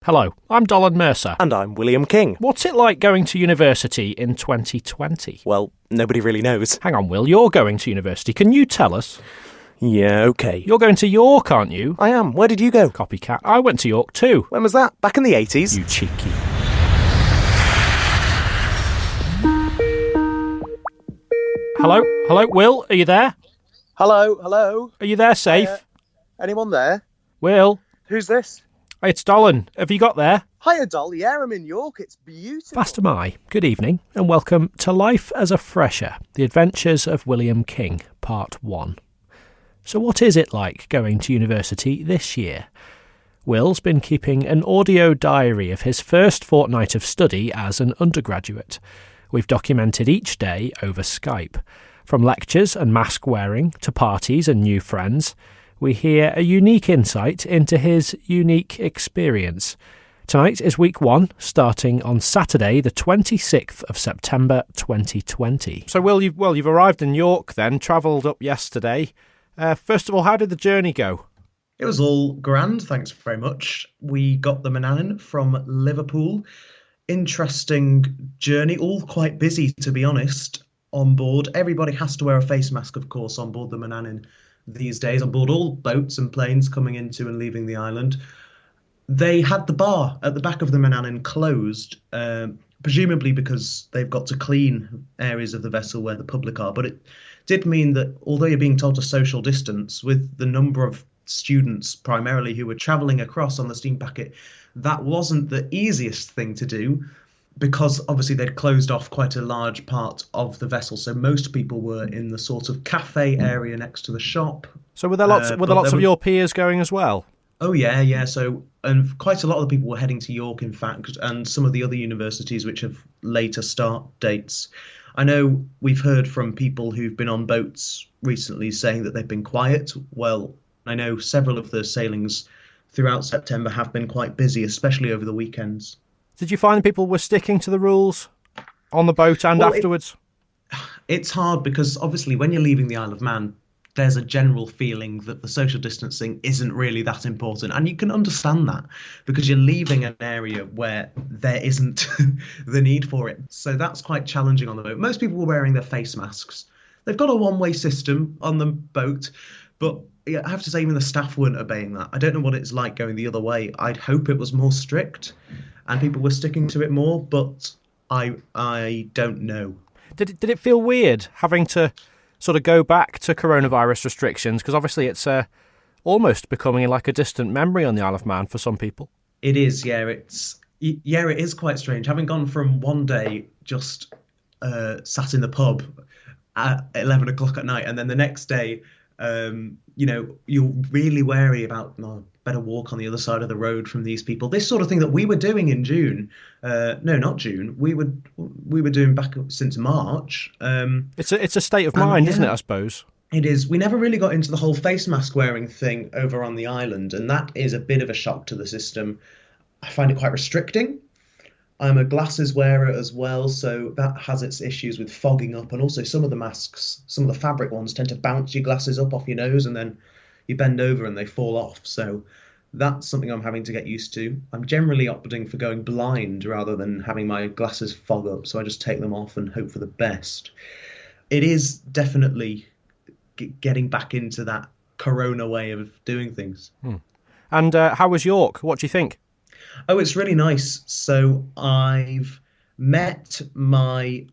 Hello, I'm Dolan Mercer. And I'm William King. What's it like going to university in 2020? Well, nobody really knows. Hang on, Will, you're going to university. Can you tell us? Yeah, okay. You're going to York, aren't you? I am. Where did you go? Copycat. I went to York too. When was that? Back in the 80s? You cheeky. Hello? Hello, Will, are you there? Hello? Are you there safe? Anyone there? Will? Who's this? It's Dolan. Have you got there? Hiya, Doll. Yeah, I'm in York. It's beautiful. Fast am I. Good evening and welcome to Life as a Fresher, The Adventures of William King, Part 1. So what is it like going to university this year? Will's been keeping an audio diary of his first fortnight of study as an undergraduate. We've documented each day over Skype. From lectures and mask wearing to parties and new friends, we hear a unique insight into his unique experience. Tonight is week 1, starting on Saturday, the 26th of September 2020. So, Will, you've arrived in York then, travelled up yesterday. First of all, how did the journey go? It was all grand, thanks very much. We got the Mannanin from Liverpool. Interesting journey, all quite busy, to be honest, on board. Everybody has to wear a face mask, of course, on board the Mannanin these days, on board all boats and planes coming into and leaving the island. They had the bar at the back of the Mannanin closed, presumably because they've got to clean areas of the vessel where the public are. But it did mean that although you're being told to social distance, with the number of students primarily who were travelling across on the steam packet, that wasn't the easiest thing to do, because obviously they'd closed off quite a large part of the vessel. So most people were in the sort of cafe area next to the shop. So were there lots of your peers going as well? Oh, yeah. So and quite a lot of the people were heading to York, in fact, and some of the other universities which have later start dates. I know we've heard from people who've been on boats recently saying that they've been quiet. Well, I know several of the sailings throughout September have been quite busy, especially over the weekends. Did you find people were sticking to the rules on the boat and afterwards? It's hard because obviously when you're leaving the Isle of Man, there's a general feeling that the social distancing isn't really that important. And you can understand that because you're leaving an area where there isn't the need for it. So that's quite challenging on the boat. Most people were wearing their face masks. They've got a one-way system on the boat, but I have to say even the staff weren't obeying that. I don't know what it's like going the other way. I'd hope it was more strict and people were sticking to it more, but I don't know. Did it feel weird having to sort of go back to coronavirus restrictions? Because obviously it's almost becoming like a distant memory on the Isle of Man for some people. It is, yeah. It is quite strange. Having gone from one day just sat in the pub at 11 o'clock at night, and then the next day, you're really wary about, better walk on the other side of the road from these people. This sort of thing that we were doing in June. No, not June. We were doing back since March. It's a state of mind, isn't it, I suppose? It is. We never really got into the whole face mask wearing thing over on the island, and that is a bit of a shock to the system. I find it quite restricting. I'm a glasses wearer as well, so that has its issues with fogging up, and also some of the masks, some of the fabric ones, tend to bounce your glasses up off your nose, and then you bend over and they fall off. So that's something I'm having to get used to. I'm generally opting for going blind rather than having my glasses fog up, so I just take them off and hope for the best. It is definitely getting back into that corona way of doing things. And how was York? What do you think? Oh, it's really nice. So I've met my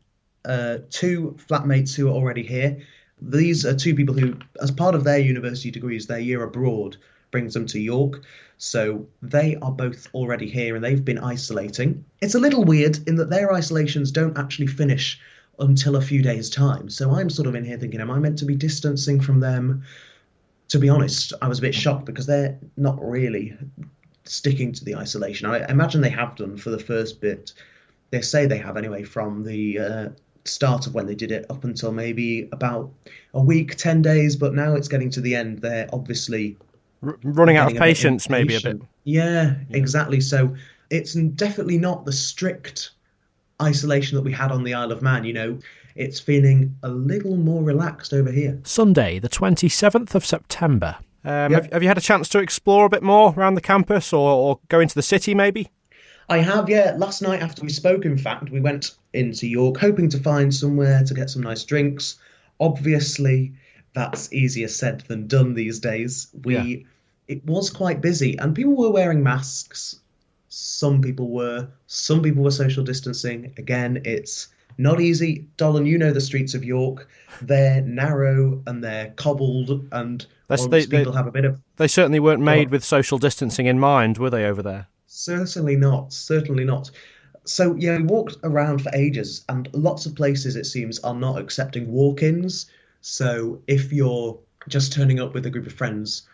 2 flatmates who are already here. These are 2 people who, as part of their university degrees, their year abroad brings them to York. So they are both already here and they've been isolating. It's a little weird in that their isolations don't actually finish until a few days' time. So I'm sort of in here thinking, am I meant to be distancing from them? To be honest, I was a bit shocked because they're not really sticking to the isolation. I imagine they have done for the first bit. They say they have anyway from the start of when they did it up until maybe about a week, 10 days. But now it's getting to the end. They're obviously running out of patience, maybe a bit. Yeah, exactly. So it's definitely not the strict isolation that we had on the Isle of Man. It's feeling a little more relaxed over here. Sunday, the 27th of September. Have you had a chance to explore a bit more around the campus or go into the city maybe? I have, yeah. Last night after we spoke, in fact, we went into York hoping to find somewhere to get some nice drinks. Obviously, that's easier said than done these days. It was quite busy and people were wearing masks. Some people were social distancing. Again, it's not easy. Dolan, you know the streets of York. They're narrow and they're cobbled, and people have a bit of... They certainly weren't made with social distancing in mind, were they, over there? Certainly not. Certainly not. So, yeah, we walked around for ages, and lots of places, it seems, are not accepting walk-ins. So if you're just turning up with a group of friends,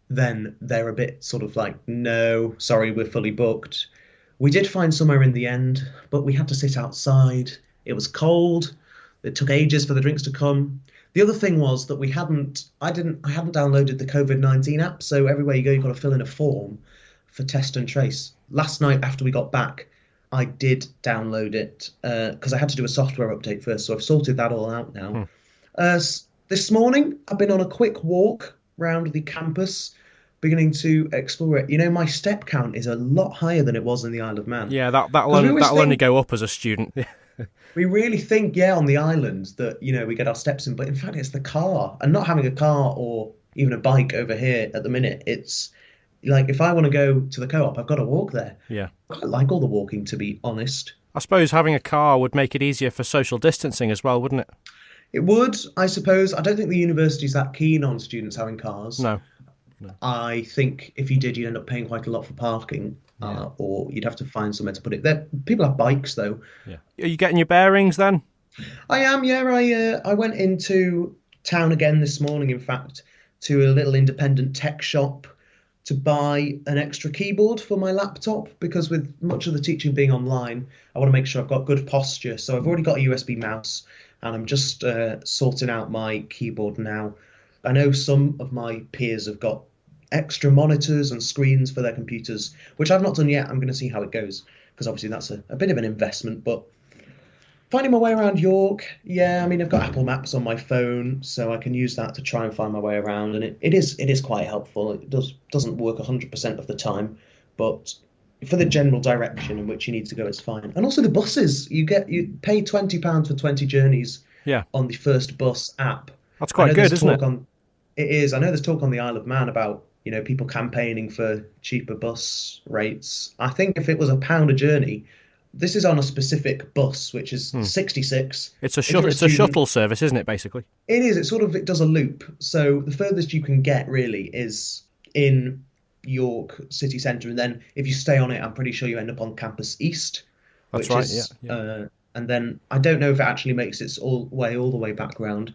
then they're a bit sort of like, no, sorry, we're fully booked. We did find somewhere in the end, but we had to sit outside. It was cold. It took ages for the drinks to come. The other thing was that I hadn't downloaded the COVID-19 app, so everywhere you go, you've got to fill in a form for test and trace. Last night, after we got back, I did download it because I had to do a software update first, so I've sorted that all out now. This morning, I've been on a quick walk around the campus, beginning to explore it. You know, my step count is a lot higher than it was in the Isle of Man. Yeah, that'll only go up as a student. We really think, on the island that, we get our steps in, but in fact it's the car. And not having a car or even a bike over here at the minute, it's like if I want to go to the co-op, I've got to walk there. Yeah. I quite like all the walking, to be honest. I suppose having a car would make it easier for social distancing as well, wouldn't it? It would, I suppose. I don't think the university's that keen on students having cars. No. I think if you did, you'd end up paying quite a lot for parking, or you'd have to find somewhere to put it. People have bikes, though. Yeah. Are you getting your bearings then? I am, yeah. I went into town again this morning, in fact, to a little independent tech shop to buy an extra keyboard for my laptop, because with much of the teaching being online, I want to make sure I've got good posture. So I've already got a USB mouse, and I'm just sorting out my keyboard now. I know some of my peers have got extra monitors and screens for their computers, which I've not done yet. I'm going to see how it goes, because obviously that's a bit of an investment. But finding my way around York, I've got Apple Maps on my phone, so I can use that to try and find my way around, and it is quite helpful. It doesn't work 100% of the time, but for the general direction in which you need to go, it's fine. And also the buses, you pay £20 for 20 journeys on the First Bus app. That's quite good, isn't it? It is. I know there's talk on the Isle of Man about people campaigning for cheaper bus rates. I think if it was £1 a journey, this is on a specific bus, which is 66. It's a shuttle service, isn't it, basically? It is. It does a loop. So the furthest you can get, really, is in York city centre. And then if you stay on it, I'm pretty sure you end up on Campus East. That's right, yeah. And then I don't know if it actually makes its all the way back round.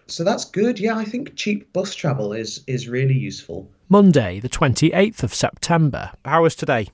So that's good. Yeah, I think cheap bus travel is really useful. Monday, the 28th of September. How was today?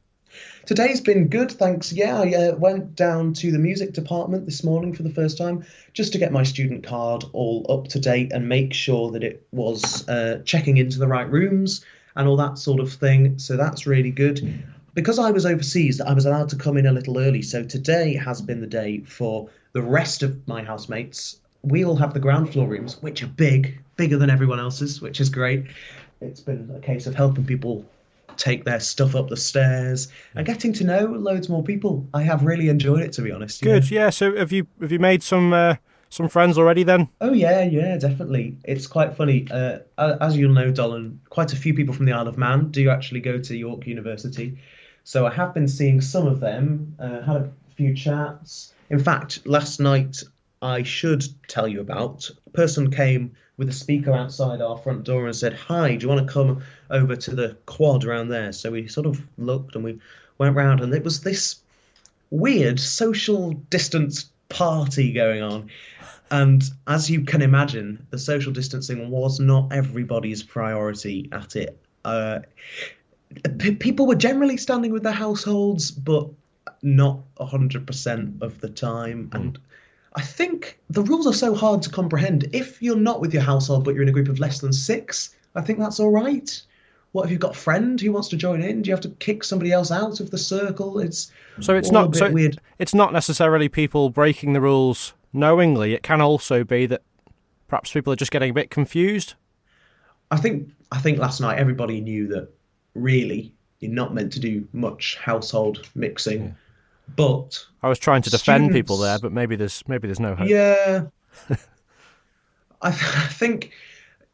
Today's been good, thanks. Yeah, I went down to the music department this morning for the first time just to get my student card all up to date and make sure that it was checking into the right rooms and all that sort of thing. So that's really good. Because I was overseas, I was allowed to come in a little early. So today has been the day for the rest of my housemates. We all have the ground floor rooms, which are bigger than everyone else's, which is great. It's been a case of helping people take their stuff up the stairs and getting to know loads more people. I have really enjoyed it, to be honest. Good, yeah. So have you made some friends already then? Oh yeah, definitely. It's quite funny. As you'll know, Dolan, quite a few people from the Isle of Man do actually go to York University. So I have been seeing some of them, had a few chats. In fact, last night, I should tell you about, a person came with a speaker outside our front door and said, "Hi, do you want to come over to the quad around there?" So we sort of looked and we went round, and it was this weird social distance party going on. And as you can imagine, the social distancing was not everybody's priority at it. People were generally standing with their households, but not 100% of the time. And I think the rules are so hard to comprehend. If you're not with your household, but you're in a group of less than 6, I think that's all right. What if you've got a friend who wants to join in? Do you have to kick somebody else out of the circle? It's not weird. It's not necessarily people breaking the rules knowingly. It can also be that perhaps people are just getting a bit confused. I think last night everybody knew that really you're not meant to do much household mixing, Yeah. but I was trying to defend people there, students, but maybe there's no hope. yeah, I think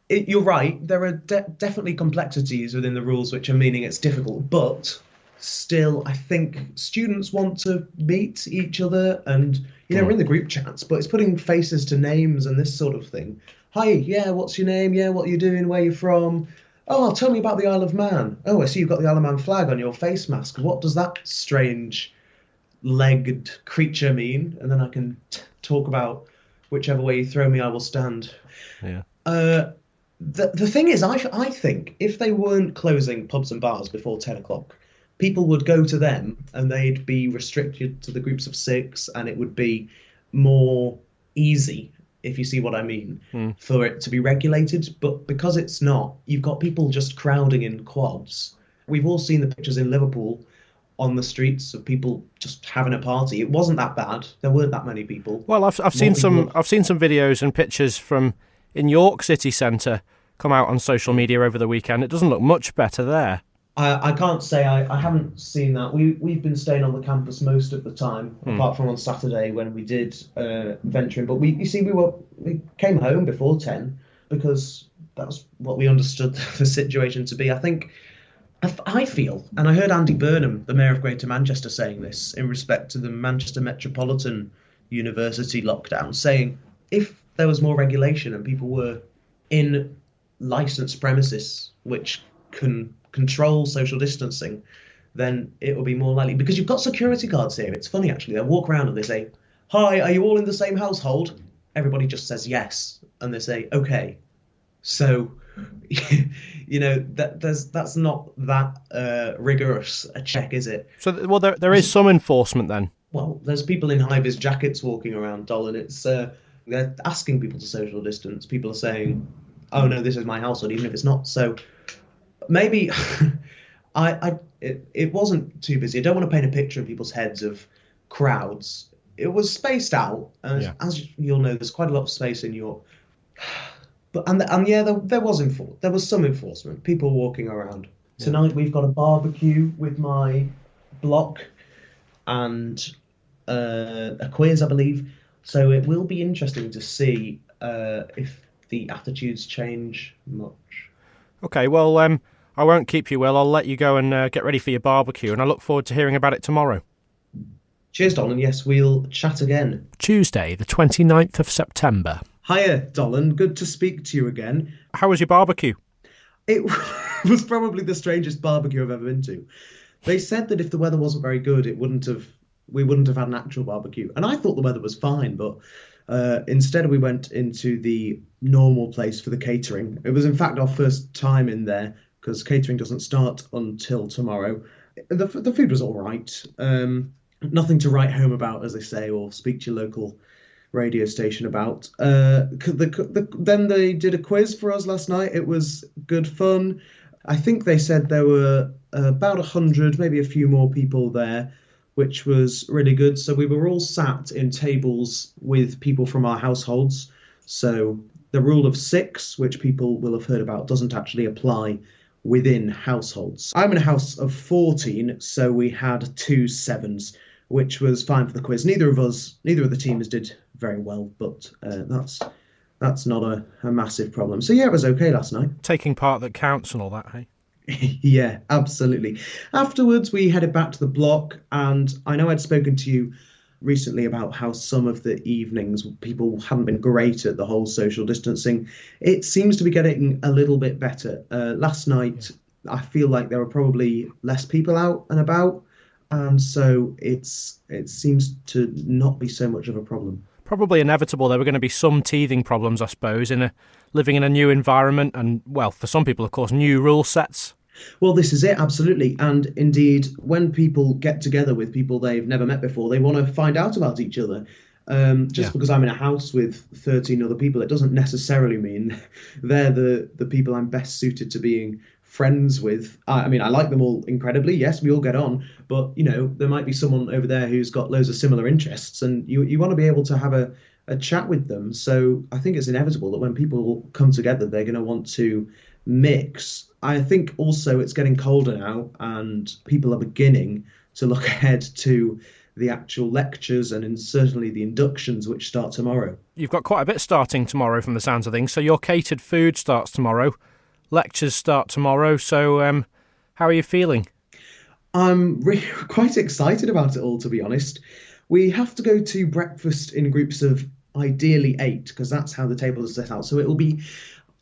you're right. There are definitely complexities within the rules which are meaning it's difficult, but still, I think students want to meet each other, and we're in the group chats, but it's putting faces to names and this sort of thing. Hi, yeah, what's your name? Yeah, what are you doing? Where you from? Oh, tell me about the Isle of Man. Oh, I see you've got the Isle of Man flag on your face mask. What does that strange legged creature mean? And then I can talk about whichever way you throw me, I will stand. Yeah. The thing is, I think if they weren't closing pubs and bars before 10 o'clock, people would go to them and they'd be restricted to the groups of six, and it would be more easy, if you see what I mean, for it to be regulated. But because it's not, you've got people just crowding in quads. We've all seen the pictures in Liverpool on the streets of people just having a party. It wasn't that bad. There weren't that many people. Well, I've seen some videos and pictures from in York city centre come out on social media over the weekend. It doesn't look much better there. I can't say I haven't seen that. We've been staying on the campus most of the time, apart from on Saturday when we did venturing. But we came home before 10 because that was what we understood the situation to be. I feel, and I heard Andy Burnham, the Mayor of Greater Manchester, saying this in respect to the Manchester Metropolitan University lockdown, saying if there was more regulation and people were in licensed premises which can control social distancing, then it will be more likely. Because you've got security guards here. It's funny, actually. They walk around and they say, hi, are you all in the same household? Everybody just says yes. And they say, okay. So, that's not that rigorous a check, is it? So, well, there is some enforcement then. Well, there's people in high-vis jackets walking around, Dolan. It's they're asking people to social distance. People are saying, oh, no, this is my household, even if it's not. So maybe it wasn't too busy. I don't want to paint a picture in people's heads of crowds. It was spaced out. As you'll know, there's quite a lot of space in York. But there was some enforcement. People walking around. Yeah. Tonight we've got a barbecue with my block and a quiz, I believe. So it will be interesting to see if the attitudes change much. Okay, well, I won't keep you, Will. I'll let you go and get ready for your barbecue, and I look forward to hearing about it tomorrow. Cheers, Dolan. Yes, we'll chat again. Tuesday, the 29th of September. Hiya, Dolan. Good to speak to you again. How was your barbecue? It was probably the strangest barbecue I've ever been to. They said that if the weather wasn't very good, we wouldn't have had an actual barbecue. And I thought the weather was fine, but instead we went into the normal place for the catering. It was, in fact, our first time in there because catering doesn't start until tomorrow. The food was all right. Nothing to write home about, as they say, or speak to your local radio station about. Then they did a quiz for us last night. It was good fun. I think they said there were about 100, maybe a few more people there, which was really good. So we were all sat in tables with people from our households. So the rule of 6, which people will have heard about, doesn't actually apply within households. I'm in a house of 14, so we had 2 7s, which was fine for the quiz. Neither of the teams did very well, but that's not a massive problem. So yeah, it was okay last night. Taking part that counts and all that, hey? Yeah, absolutely. Afterwards, we headed back to the block, and I know I'd spoken to you recently about how some of the evenings people haven't been great at the whole social distancing. It seems to be getting a little bit better. Last night, I feel like there were probably less people out and about, and so it seems to not be so much of a problem. Probably inevitable. There were going to be some teething problems, I suppose, living in a new environment and, well, for some people, of course, new rule sets. Well, this is it, absolutely. And indeed, when people get together with people they've never met before, they want to find out about each other. Because I'm in a house with 13 other people, it doesn't necessarily mean they're the people I'm best suited to being friends with. I mean, I like them all incredibly. Yes, we all get on. But, there might be someone over there who's got loads of similar interests, and you want to be able to have a chat with them. So I think it's inevitable that when people come together, they're going to want to mix. I think also it's getting colder now, and people are beginning to look ahead to the actual lectures and certainly the inductions, which start tomorrow. You've got quite a bit starting tomorrow from the sounds of things. So your catered food starts tomorrow, lectures start tomorrow. So how are you feeling? I'm quite excited about it all, to be honest. We have to go to breakfast in groups of ideally 8, because that's how the table is set out. So it will be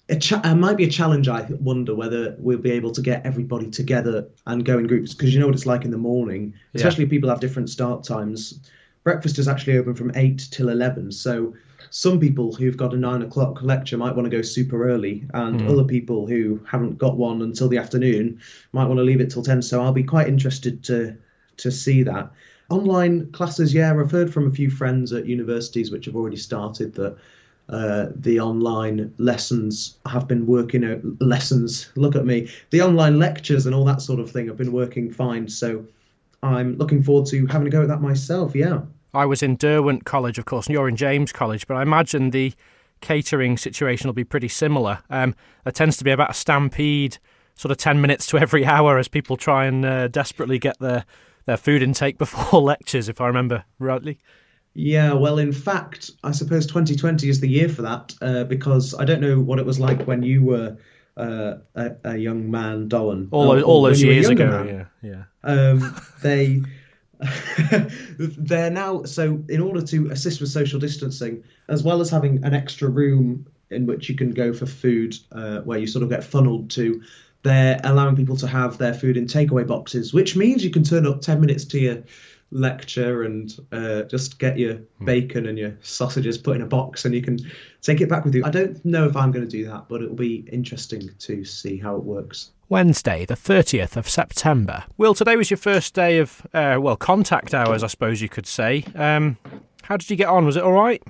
it might be a challenge. I wonder whether we'll be able to get everybody together and go in groups, because you know what it's like in the morning, especially if people have different start times. Breakfast is actually open from 8 till 11. So some people who've got a 9 o'clock lecture might want to go super early, and other people who haven't got one until the afternoon might want to leave it till 10. So I'll be quite interested to see that. Online classes, yeah, I've heard from a few friends at universities which have already started that the online lessons have been working out. Look at me. The online lectures and all that sort of thing have been working fine. So I'm looking forward to having a go at that myself, yeah. I was in Derwent College, of course, and you're in James College, but I imagine the catering situation will be pretty similar. There tends to be about a stampede, sort of 10 minutes to every hour, as people try and desperately get their food intake before lectures, if I remember rightly. Yeah, well, in fact, I suppose 2020 is the year for that, because I don't know what it was like when you were a young man, Dolan. All those years ago, yeah. They're now, so in order to assist with social distancing, as well as having an extra room in which you can go for food, where you sort of get funneled to, they're allowing people to have their food in takeaway boxes, which means you can turn up 10 minutes to your lecture and just get your bacon and your sausages put in a box, and you can take it back with you. I don't know if I'm going to do that, but it'll be interesting to see how it works. Wednesday, the 30th of September. Will, today was your first day of, contact hours, I suppose you could say. How did you get on? Was it all right?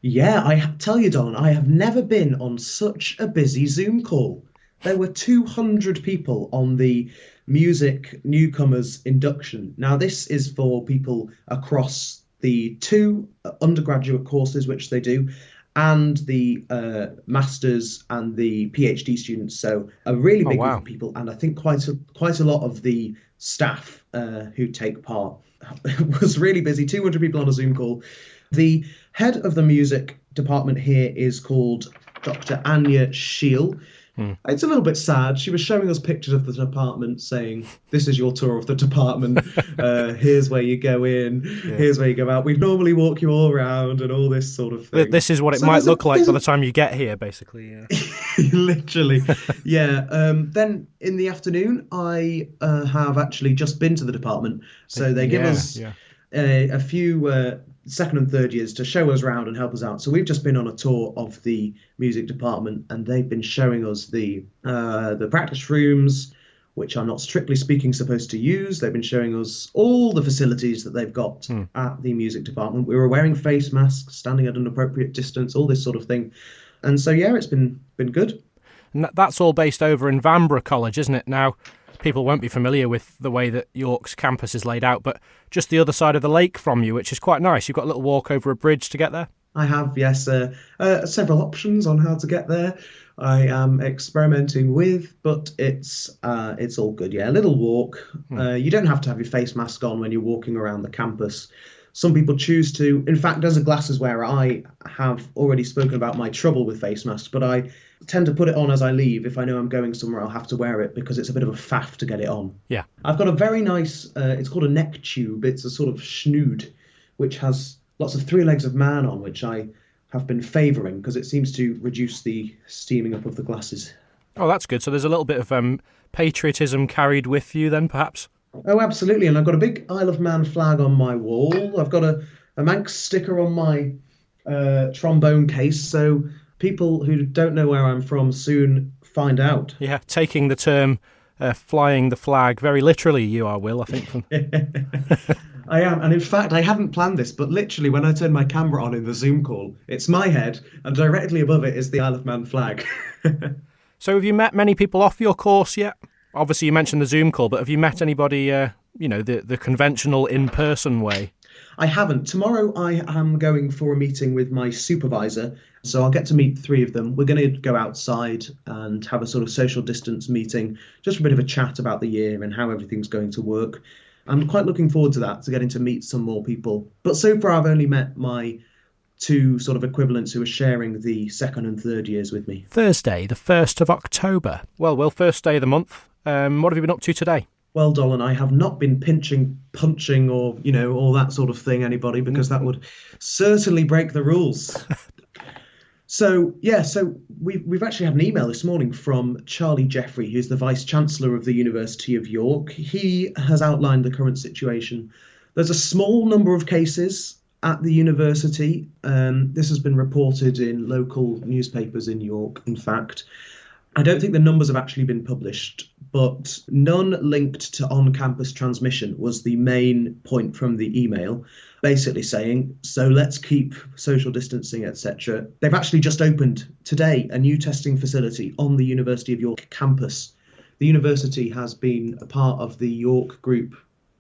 Yeah, I tell you, Don, I have never been on such a busy Zoom call. There were 200 people on the music newcomers induction. Now, this is for people across the 2 undergraduate courses which they do, and the masters and the PhD students. So a really big group of people, and I think quite a lot of the staff who take part. It was really busy. 200 people on a Zoom call. The head of the music department here is called Dr. Anya Scheel. It's a little bit sad. She was showing us pictures of the department, saying, "This is your tour of the department. Here's where you go in. Here's where you go out. We'd normally walk you all around," and all this sort of thing. This is what it might look like by the time you get here, basically. Yeah. Literally, yeah. Then in the afternoon, I have actually just been to the department, so they give us a few second and third years to show us around and help us out. So we've just been on a tour of the music department, and they've been showing us the practice rooms, which I'm not strictly speaking supposed to use. They've been showing us all the facilities that they've got at the music department. We were wearing face masks, standing at an appropriate distance, all this sort of thing. And so, yeah, it's been good. And that's all based over in Vanbrugh College, isn't it? Now, people won't be familiar with the way that York's campus is laid out, but just the other side of the lake from you, which is quite nice. You've got a little walk over a bridge to get there. I have, yes, several options on how to get there. I am experimenting with, but it's all good. Yeah, a little walk. You don't have to have your face mask on when you're walking around the campus. Some people choose to. In fact, as a glasses wearer, I have already spoken about my trouble with face masks, but I tend to put it on as I leave. If I know I'm going somewhere, I'll have to wear it because it's a bit of a faff to get it on. Yeah. I've got a very nice, it's called a neck tube. It's a sort of schnood, which has lots of 3 legs of man on, which I have been favouring because it seems to reduce the steaming up of the glasses. Oh, that's good. So there's a little bit of patriotism carried with you then, perhaps? Oh, absolutely. And I've got a big Isle of Man flag on my wall. I've got a Manx sticker on my trombone case. So people who don't know where I'm from soon find out. Yeah, taking the term flying the flag very literally, you are, Will, I think. I am. And in fact, I hadn't planned this, but literally when I turn my camera on in the Zoom call, it's my head and directly above it is the Isle of Man flag. So have you met many people off your course yet? Obviously, you mentioned the Zoom call, but have you met anybody, the conventional in-person way? I haven't. Tomorrow I am going for a meeting with my supervisor, so I'll get to meet three of them. We're going to go outside and have a sort of social distance meeting, just for a bit of a chat about the year and how everything's going to work. I'm quite looking forward to that, to getting to meet some more people. But so far I've only met my two sort of equivalents who are sharing the second and third years with me. Thursday, the 1st of October. Well, first day of the month. What have you been up to today? Well, Dolan, I have not been punching, or, all that sort of thing, anybody, because that would certainly break the rules. So we've actually had an email this morning from Charlie Jeffrey, who's the Vice Chancellor of the University of York. He has outlined the current situation. There's a small number of cases at the university. This has been reported in local newspapers in York, in fact. I don't think the numbers have actually been published, but none linked to on-campus transmission was the main point from the email, basically saying, so let's keep social distancing, etc. They've actually just opened today a new testing facility on the University of York campus. The university has been a part of the York group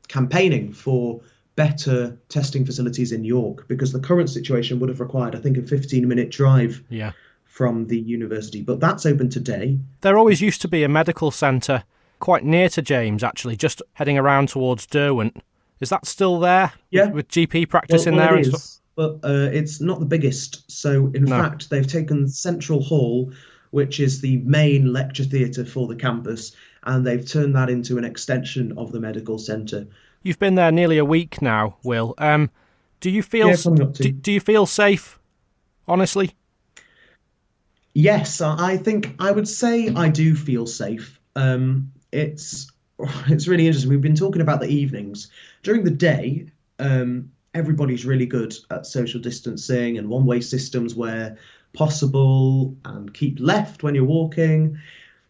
campaigning for better testing facilities in York, because the current situation would have required, I think, a 15-minute drive. Yeah. From the university, but that's open today. There always used to be a medical centre quite near to James, actually, just heading around towards Derwent. Is that still there? Yeah. With GP practice in there it and is, stuff? But it's not the biggest. So, in fact, they've taken Central Hall, which is the main lecture theatre for the campus, and they've turned that into an extension of the medical centre. You've been there nearly a week now, Will. Do you feel do you feel safe, honestly? Yes, I think I would say I do feel safe. It's really interesting. We've been talking about the evenings. During the day, everybody's really good at social distancing and one-way systems where possible, and keep left when you're walking,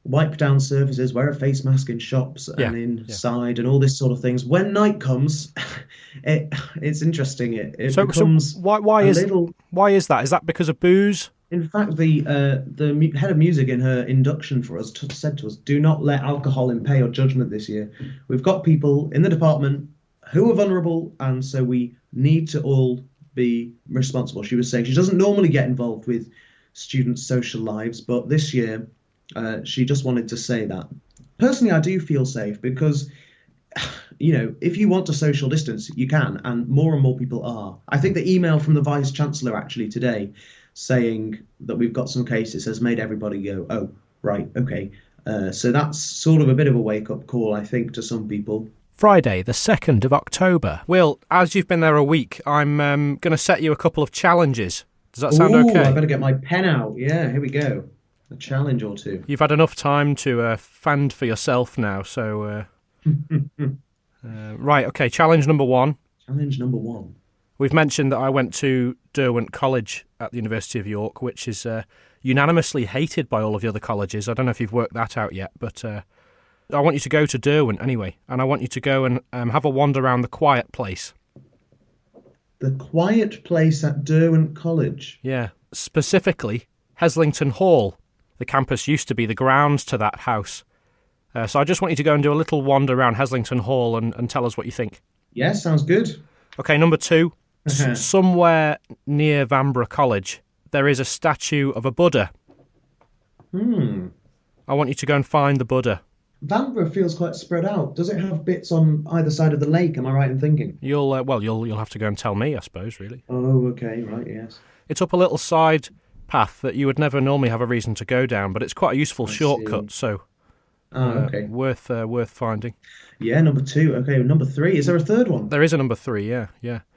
wipe down surfaces, wear a face mask in shops and inside, and all this sort of things. When night comes, it's interesting. It becomes why is that? Is that because of booze? In fact, the head of music in her induction for us said to us, do not let alcohol impede your judgment this year. We've got people in the department who are vulnerable, and so we need to all be responsible. She was saying she doesn't normally get involved with students' social lives, but this year she just wanted to say that. Personally, I do feel safe because, if you want to social distance, you can, and more people are. I think the email from the Vice Chancellor actually today saying that we've got some cases has made everybody go, oh, right, okay. So that's sort of a bit of a wake-up call, I think, to some people. Friday, the 2nd of October. Will, as you've been there a week, I'm going to set you a couple of challenges. Does that sound okay? I better get my pen out. Yeah, here we go. A challenge or two. You've had enough time to fend for yourself now, so... right, okay, challenge number one. Challenge number one. We've mentioned that I went to Derwent College at the University of York, which is unanimously hated by all of the other colleges. I don't know if you've worked that out yet, but I want you to go to Derwent anyway, and I want you to go and have a wander around the quiet place. The quiet place at Derwent College? Yeah, specifically Heslington Hall. The campus used to be the grounds to that house. So I just want you to go and do a little wander around Heslington Hall and tell us what you think. Yeah, sounds good. Okay, number two. Somewhere near Vanbrugh College, there is a statue of a Buddha. I want you to go and find the Buddha. Vanbrugh feels quite spread out. Does it have bits on either side of the lake? Am I right in thinking? You'll have to go and tell me, I suppose, really. Oh, okay, right, yes. It's up a little side path that you would never normally have a reason to go down, but it's quite a useful shortcut, so okay. Worth finding. Yeah, number two. Okay, number three. Is there a third one? There is a number three, yeah.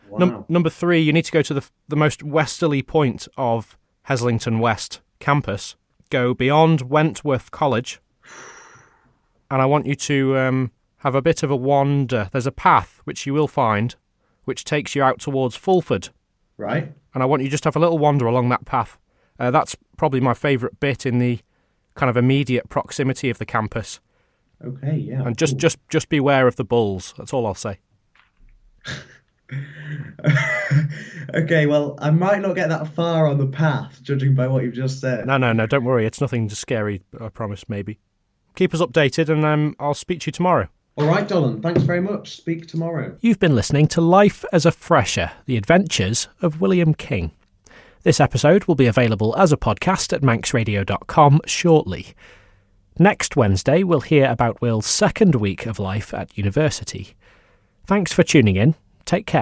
Wow. Number three, you need to go to the most westerly point of Heslington West campus. Go beyond Wentworth College, and I want you to have a bit of a wander. There's a path, which you will find, which takes you out towards Fulford. Right. And I want you just to have a little wander along that path. That's probably my favourite bit in the kind of immediate proximity of the campus. Okay, yeah. And just beware of the bulls. That's all I'll say. Okay, well, I might not get that far on the path, judging by what you've just said. No, don't worry. It's nothing scary, I promise, maybe. Keep us updated, and I'll speak to you tomorrow. All right, Dolan, thanks very much. Speak tomorrow. You've been listening to Life as a Fresher, The Adventures of William King. This episode will be available as a podcast at manxradio.com shortly. Next Wednesday, we'll hear about Will's second week of life at university. Thanks for tuning in. Take care.